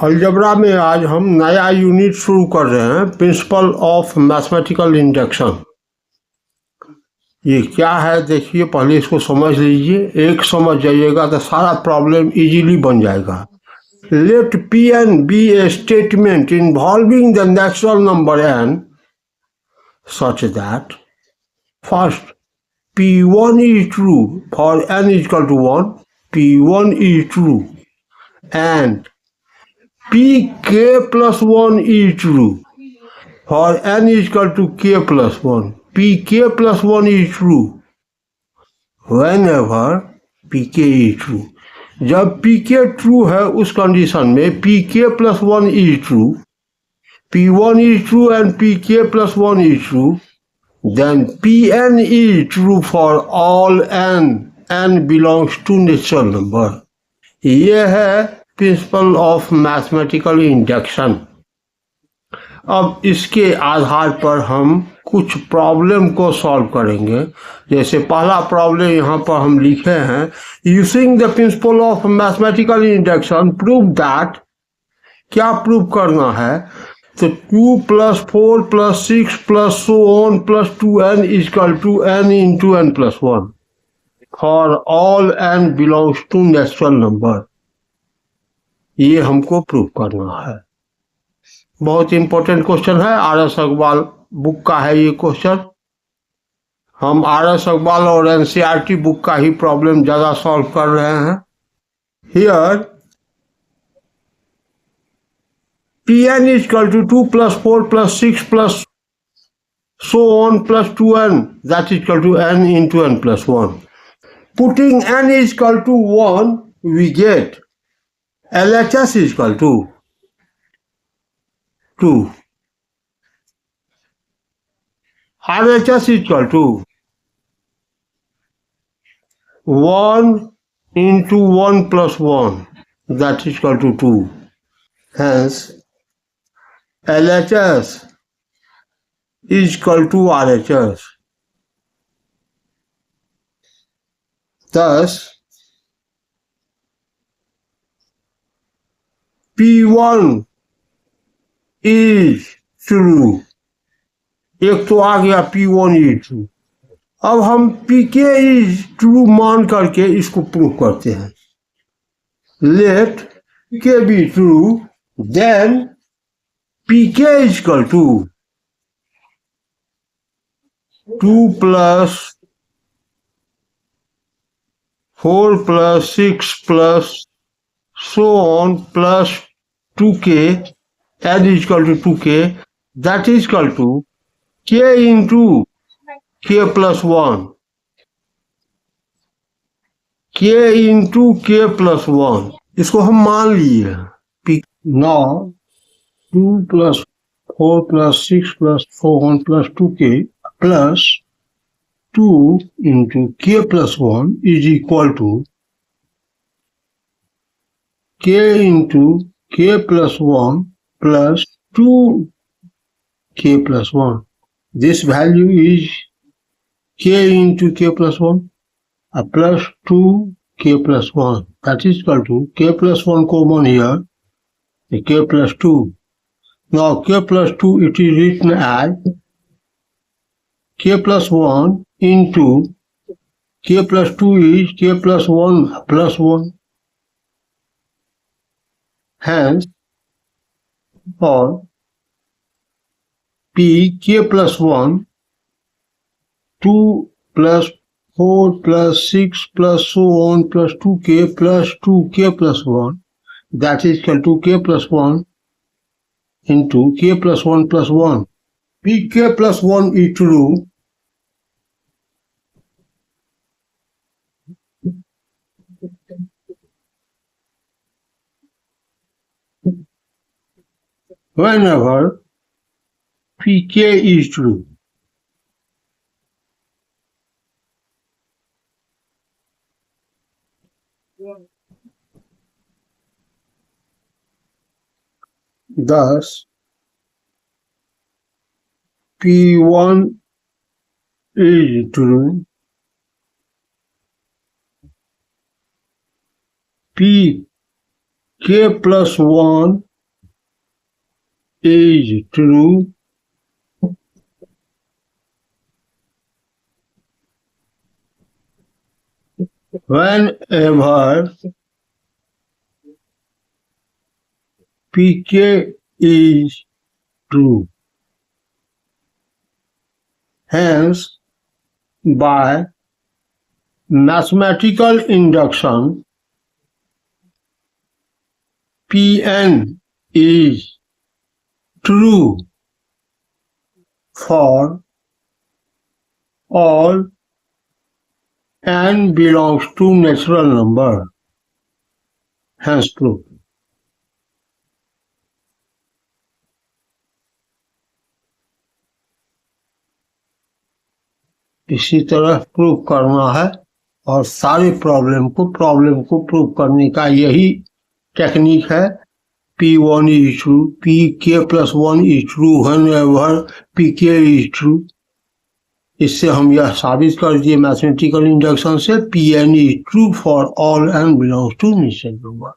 Algebra में आज हम नया यूनिट शुरू कर रहे हैं, प्रिंसिपल ऑफ मैथमेटिकल इंडक्शन। ये क्या है देखिए, पहले इसको समझ लीजिए। एक समझ जाइएगा तो सारा प्रॉब्लम इजीली बन जाएगा। Let P n be a statement involving the natural number n such that first p1 is true for n is equal to 1, p1 is true, and pk plus 1 is true for n is equal to k plus 1. pk plus 1 is true whenever pk is true. जब pk true है उस condition में pk plus 1 is true, p1 is true and pk plus 1 is true, then pn is true for all n belongs to natural number. ये है principle of mathematical induction. अब इसके आधार पर हम कुछ प्रॉब्लम को सॉल्व करेंगे। जैसे पहला प्रॉब्लम यहाँ पर हम लिखे हैं, using the principle of mathematical induction prove that. क्या प्रूव करना है? तो 2 + 4 + 6 + so on + 2n is equal to n into n plus 1 for all n belongs to natural number। ये हमको प्रूव करना है। बहुत इंपॉर्टेंट क्वेश्चन है, RS अग्रवाल बुक का है ये क्वेश्चन। हम RS अग्रवाल और NCERT बुक का ही प्रॉब्लम ज़्यादा सॉल्व कर रहे हैं। Here Pn is equal to 2 + 4 + 6 + so on + 2n, that is equal to n into n plus 1. Putting n is equal to 1, we get LHS is equal to 2. RHS is equal to 1 into 1 plus 1, that is equal to 2. Hence, LHS is equal to RHS. Thus, P1 is true. एक तो आ गया P1 is true। अब हम PK is true मान करके इसको prove करते हैं। Let PK be true, then PK is equal to 2 + 4 + 6 + so on + 2k, n is equal to 2k, that is equal to k into k plus 1. k into k plus 1, इसको हम मान लिए। Now 2 + 4 + 6 + 4 on + 2k plus 2 into k plus 1 is equal to k into k plus 1 plus 2k plus 1. This value is k into k plus 1 plus 2k plus 1, that is equal to k plus 1 common here, k plus 2. Now k plus 2, it is written as k plus 1 into k plus 2 is k plus 1 plus 1. Hence, for p k plus 1, 2 + 4 + 6 + so on + 2k plus 2k plus 1, that is equal to k plus 1 into k plus 1 plus 1. pk plus 1 is true, whenever pk is true. Thus, P1 is true, Pk k plus 1 is true whenever pk is true. Hence, by mathematical induction, Pn is true for all n belongs to natural number. Hence true. इसी तरह prove करना है और सारे problem को prove करने का यही टेक्निक है. P1 is true, Pk plus 1 is true whenever Pk is true. इससे हम यह साबित कर दिए मैथमेटिकल इंडक्शन से Pn is true for all n belongs to natural number.